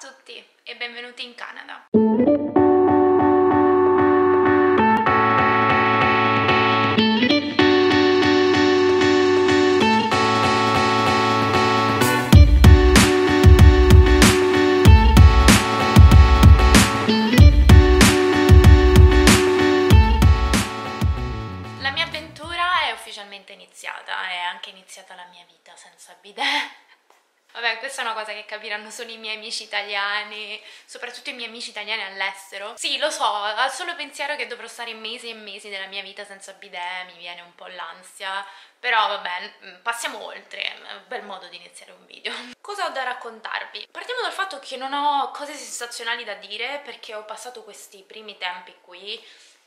tutti e benvenuti in Canada. La mia avventura è ufficialmente iniziata, è anche iniziata la mia vita senza bidet. Vabbè, questa è una cosa che capiranno solo i miei amici italiani, soprattutto i miei amici italiani all'estero. Sì, lo so, al solo pensiero che dovrò stare mesi e mesi della mia vita senza bidet mi viene un po' l'ansia, però vabbè, passiamo oltre, è un bel modo di iniziare un video. Cosa ho da raccontarvi? Partiamo dal fatto che non ho cose sensazionali da dire perché ho passato questi primi tempi qui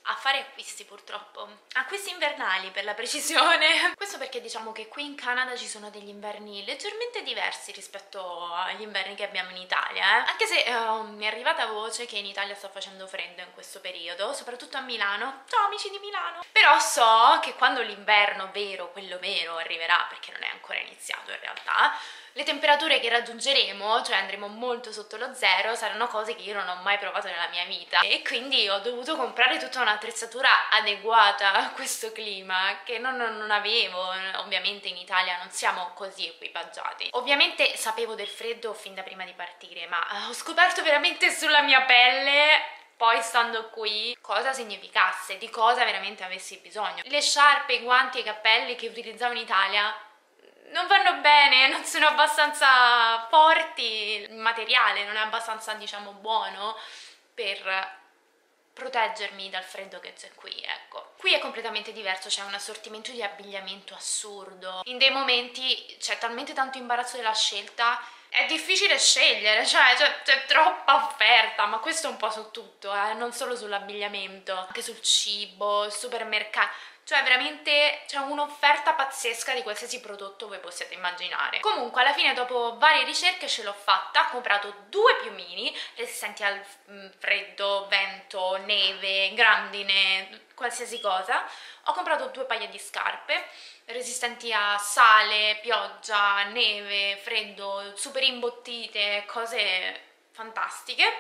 a fare acquisti, purtroppo. Acquisti invernali, per la precisione. Questo perché diciamo che qui in Canada ci sono degli inverni leggermente diversi rispetto agli inverni che abbiamo in Italia, Anche se mi è arrivata voce che in Italia sta facendo freddo in questo periodo, soprattutto a Milano. Ciao amici di Milano! Però so che quando l'inverno vero, quello vero, arriverà, perché non è ancora iniziato in realtà, le temperature che raggiungeremo, cioè andremo molto sotto lo zero, saranno cose che io non ho mai provato nella mia vita e quindi ho dovuto comprare tutta un'attrezzatura adeguata a questo clima che non avevo. Ovviamente in Italia non siamo così equipaggiati. Ovviamente sapevo del freddo fin da prima di partire, ma ho scoperto veramente sulla mia pelle, poi stando qui, cosa significasse, di cosa veramente avessi bisogno. Le sciarpe, i guanti e i cappelli che utilizzavo in Italia non vanno bene, non sono abbastanza forti, il materiale non è abbastanza, diciamo, buono per proteggermi dal freddo che c'è qui, ecco. Qui è completamente diverso, c'è un assortimento di abbigliamento assurdo. In dei momenti c'è talmente tanto imbarazzo della scelta, è difficile scegliere, cioè c'è troppa offerta, ma questo è un po' su tutto, non solo sull'abbigliamento, anche sul cibo, il supermercato. Cioè veramente c'è un'offerta pazzesca di qualsiasi prodotto voi possiate immaginare. Comunque alla fine dopo varie ricerche ce l'ho fatta, ho comprato 2 piumini resistenti al freddo, vento, neve, grandine, qualsiasi cosa. Ho comprato 2 paia di scarpe resistenti a sale, pioggia, neve, freddo, super imbottite, cose fantastiche.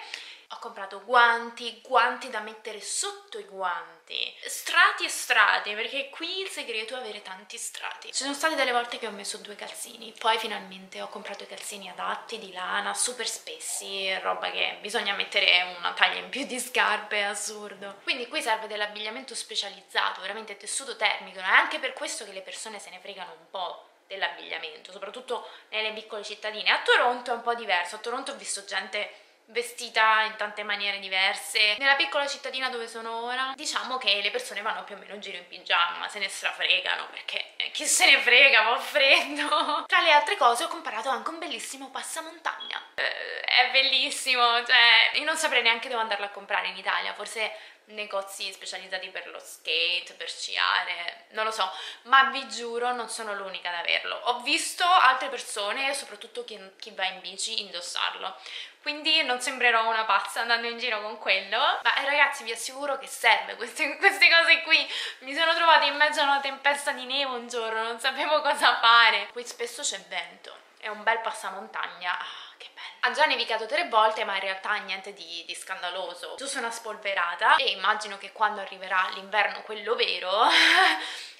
Ho comprato guanti da mettere sotto i guanti, strati e strati, perché qui il segreto è avere tanti strati. Ci sono state delle volte che ho messo 2 calzini, poi finalmente ho comprato i calzini adatti di lana, super spessi, roba che bisogna mettere una taglia in più di scarpe, è assurdo. Quindi qui serve dell'abbigliamento specializzato, veramente tessuto termico, è anche per questo che le persone se ne fregano un po' dell'abbigliamento, soprattutto nelle piccole cittadine. A Toronto è un po' diverso, a Toronto ho visto gente vestita in tante maniere diverse. Nella piccola cittadina dove sono ora, diciamo che le persone vanno più o meno in giro in pigiama, se ne strafregano, perché chi se ne frega, fa freddo. Tra le altre cose ho comprato anche un bellissimo passamontagna. È bellissimo, cioè io non saprei neanche dove andarlo a comprare in Italia, forse negozi specializzati per lo skate, per sciare, non lo so, ma vi giuro non sono l'unica ad averlo. Ho visto altre persone, soprattutto chi va in bici, indossarlo, quindi non sembrerò una pazza andando in giro con quello, ma ragazzi vi assicuro che serve queste cose qui. Mi sono trovata in mezzo a una tempesta di neve un giorno, non sapevo cosa fare. Qui spesso c'è vento, è un bel passamontagna, che bello. Ha già nevicato 3 volte, ma in realtà niente di scandaloso, giusto una spolverata, e immagino che quando arriverà l'inverno, quello vero,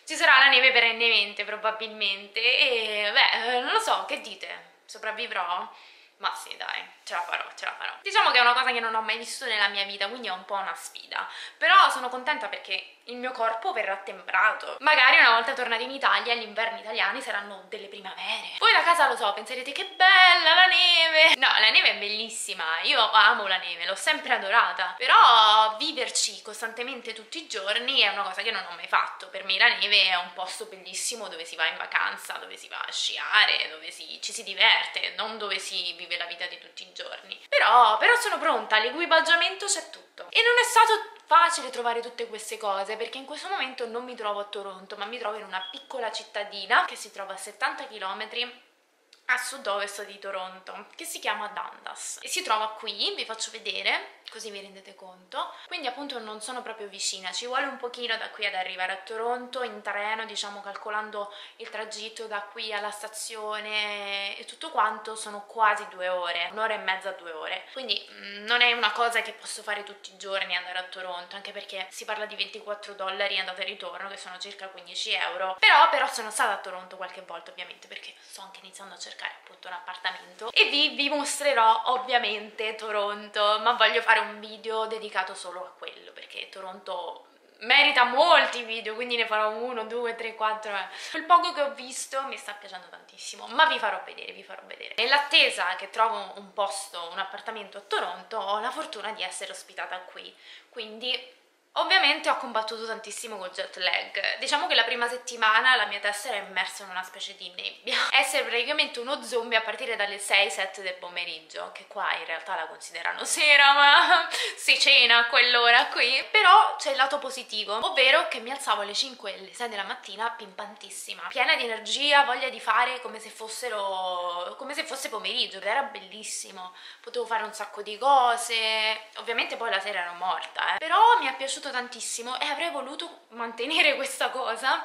ci sarà la neve perennemente probabilmente, e beh, non lo so, che dite? Sopravvivrò? Ma sì, dai, ce la farò, ce la farò. Diciamo che è una cosa che non ho mai visto nella mia vita, quindi è un po' una sfida. Però sono contenta perché il mio corpo verrà temprato. Magari una volta tornati in Italia, gli inverni italiani saranno delle primavere. Voi da casa lo so, penserete che bella la neve! No, la neve è bellissima, io amo la neve, l'ho sempre adorata. Però viverci costantemente tutti i giorni è una cosa che non ho mai fatto. Per me la neve è un posto bellissimo dove si va in vacanza, dove si va a sciare, dove ci si diverte, non dove si vive la vita di tutti i giorni. Però sono pronta, l'equipaggiamento c'è tutto. E non è stato facile trovare tutte queste cose perché in questo momento non mi trovo a Toronto, ma mi trovo in una piccola cittadina che si trova a 70 km a sud-ovest di Toronto, che si chiama Dundas e si trova qui, vi faccio vedere così vi rendete conto. Quindi appunto non sono proprio vicina, ci vuole un pochino da qui ad arrivare a Toronto in treno, diciamo, calcolando il tragitto da qui alla stazione e tutto quanto sono quasi 2 ore, 1 ora e mezza, 2 ore, quindi non è una cosa che posso fare tutti i giorni, andare a Toronto, anche perché si parla di $24 andata e ritorno, che sono circa 15 euro. Però sono stata a Toronto qualche volta, ovviamente, perché sto anche iniziando a cercare appunto un appartamento e vi mostrerò ovviamente Toronto, ma voglio fare un video dedicato solo a quello, perché Toronto merita molti video, quindi ne farò 1, 2, 3, 4. Quel poco che ho visto mi sta piacendo tantissimo, ma vi farò vedere, vi farò vedere. Nell'attesa che trovo un posto, un appartamento a Toronto, ho la fortuna di essere ospitata qui, quindi ovviamente ho combattuto tantissimo col jet lag. Diciamo che la prima settimana la mia testa era immersa in una specie di nebbia. Essere praticamente uno zombie a partire dalle 6-7 del pomeriggio, che qua in realtà la considerano sera, ma si cena a quell'ora qui. Però c'è il lato positivo, ovvero che mi alzavo alle 5 e alle 6 della mattina pimpantissima, piena di energia, voglia di fare come se fosse pomeriggio, ed era bellissimo. Potevo fare un sacco di cose, ovviamente poi la sera ero morta, però mi è piaciuto tantissimo e avrei voluto mantenere questa cosa,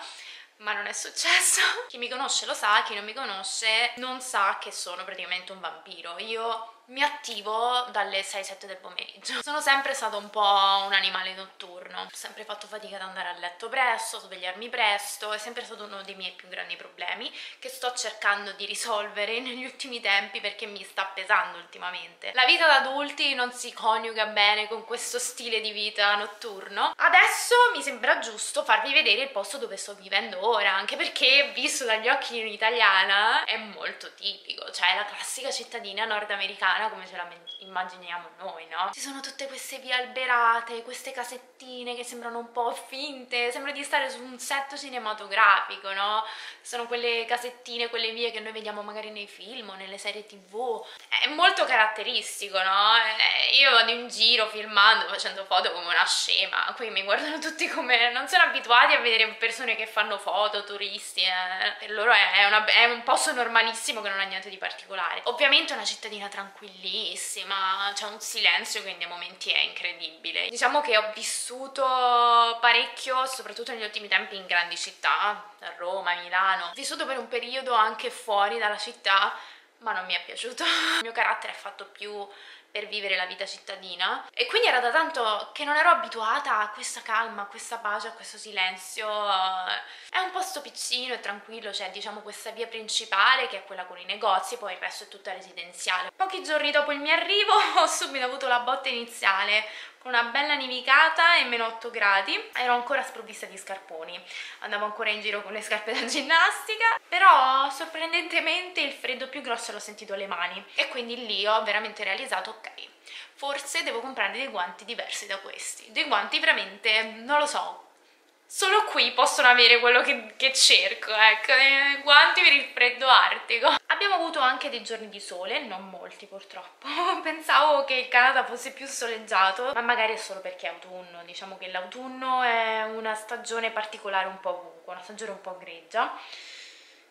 ma non è successo. Chi mi conosce lo sa, chi non mi conosce non sa che sono praticamente un vampiro. Io mi attivo dalle 6-7 del pomeriggio. Sono sempre stato un po' un animale notturno, ho sempre fatto fatica ad andare a letto presto, svegliarmi presto, è sempre stato uno dei miei più grandi problemi che sto cercando di risolvere negli ultimi tempi, perché mi sta pesando ultimamente. La vita da adulti non si coniuga bene con questo stile di vita notturno. Adesso mi sembra giusto farvi vedere il posto dove sto vivendo ora, anche perché visto dagli occhi di un'italiana è molto tipico, cioè è la classica cittadina nordamericana come ce la immaginiamo noi, no? Ci sono tutte queste vie alberate, queste casettine che sembrano un po' finte, sembra di stare su un set cinematografico, no? Sono quelle casettine, quelle vie che noi vediamo magari nei film o nelle serie TV. È molto caratteristico, no? Io vado in giro filmando, facendo foto come una scema, qui mi guardano tutti come... non sono abituati a vedere persone che fanno foto, turisti, per loro è un posto normalissimo che non ha niente di particolare. Ovviamente è una cittadina tranquillissima, c'è un silenzio che in dei momenti è incredibile. Diciamo che ho vissuto parecchio, soprattutto negli ultimi tempi, in grandi città, a Roma, Milano. Ho vissuto per un periodo anche fuori dalla città, ma non mi è piaciuto. Il mio carattere è fatto più per vivere la vita cittadina e quindi era da tanto che non ero abituata a questa calma, a questa pace, a questo silenzio. È un posto piccino e tranquillo, c'è diciamo questa via principale che è quella con i negozi, poi il resto è tutta residenziale. Pochi giorni dopo il mio arrivo ho subito avuto la botta iniziale, con una bella nevicata e -8 gradi. Ero ancora sprovvista di scarponi, andavo ancora in giro con le scarpe da ginnastica, però sorprendentemente il freddo più grosso l'ho sentito alle mani e quindi lì ho veramente realizzato, ok, forse devo comprare dei guanti diversi da questi, dei guanti veramente, non lo so, solo qui possono avere quello che cerco, ecco, dei guanti per il freddo artico. Abbiamo avuto anche dei giorni di sole, non molti purtroppo. Pensavo che il Canada fosse più soleggiato, ma magari è solo perché è autunno. Diciamo che l'autunno è una stagione particolare un po' ovunque, una stagione un po' grigia.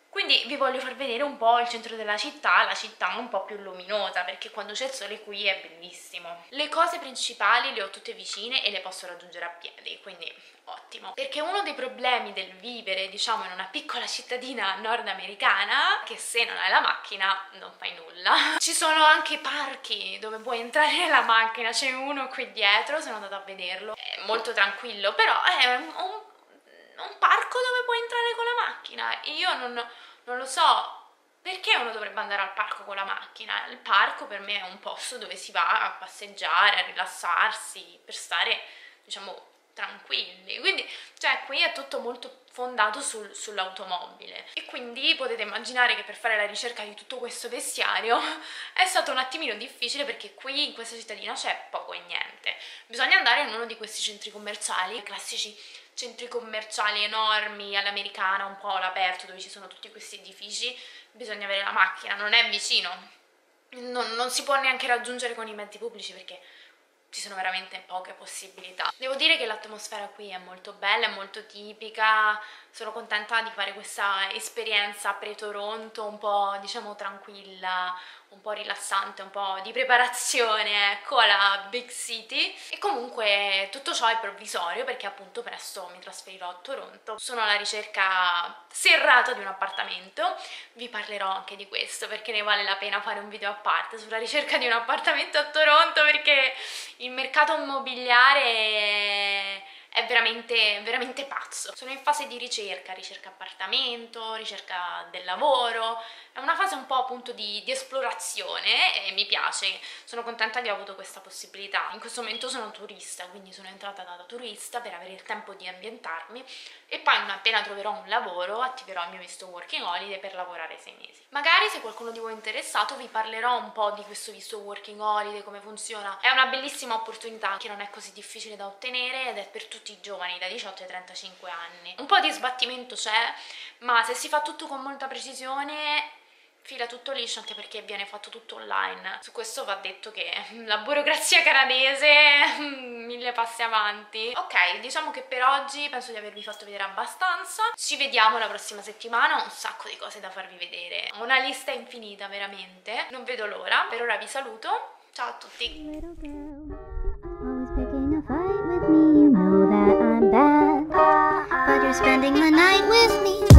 Quindi vi voglio far vedere un po' il centro della città, la città un po' più luminosa, perché quando c'è il sole qui è bellissimo. Le cose principali le ho tutte vicine e le posso raggiungere a piedi, quindi ottimo. Perché uno dei problemi del vivere, diciamo, in una piccola cittadina nordamericana, che se non hai la macchina non fai nulla. Ci sono anche parchi dove puoi entrare nella macchina, c'è uno qui dietro, sono andata a vederlo, è molto tranquillo, però è un parco dove puoi entrare con la macchina. Io non lo so perché uno dovrebbe andare al parco con la macchina. Il parco per me è un posto dove si va a passeggiare, a rilassarsi, per stare, diciamo, tranquilli. Quindi, cioè, qui è tutto molto fondato sull'automobile e quindi potete immaginare che per fare la ricerca di tutto questo vestiario è stato un attimino difficile, perché qui in questa cittadina c'è poco e niente. Bisogna andare in uno di questi centri commerciali, classici centri commerciali enormi all'americana, un po' all'aperto, dove ci sono tutti questi edifici. Bisogna avere la macchina, non è vicino, non si può neanche raggiungere con i mezzi pubblici perché ci sono veramente poche possibilità. Devo dire che l'atmosfera qui è molto bella, è molto tipica, sono contenta di fare questa esperienza a Pre-Toronto un po', diciamo, tranquilla, un po' rilassante, un po' di preparazione, ecco, alla big city. E comunque tutto ciò è provvisorio perché appunto presto mi trasferirò a Toronto. Sono alla ricerca serrata di un appartamento, vi parlerò anche di questo perché ne vale la pena fare un video a parte sulla ricerca di un appartamento a Toronto, perché il mercato immobiliare è veramente pazzo. Sono in fase di ricerca appartamento, ricerca del lavoro, è una fase un po' appunto di esplorazione e mi piace, sono contenta che ho avuto questa possibilità. In questo momento sono turista, quindi sono entrata da turista per avere il tempo di ambientarmi e poi non appena troverò un lavoro attiverò il mio visto working holiday per lavorare 6 mesi. Magari se qualcuno di voi è interessato vi parlerò un po' di questo visto working holiday, come funziona. È una bellissima opportunità che non è così difficile da ottenere ed è per tutti i giovani da 18 ai 35 anni. Un po' di sbattimento c'è, ma se si fa tutto con molta precisione fila tutto liscio, anche perché viene fatto tutto online. Su questo va detto che la burocrazia canadese 1000 passi avanti. Ok, diciamo che per oggi penso di avervi fatto vedere abbastanza. Ci vediamo la prossima settimana, ho un sacco di cose da farvi vedere, ho una lista infinita veramente, non vedo l'ora. Per ora vi saluto, ciao a tutti. Spending the night with me.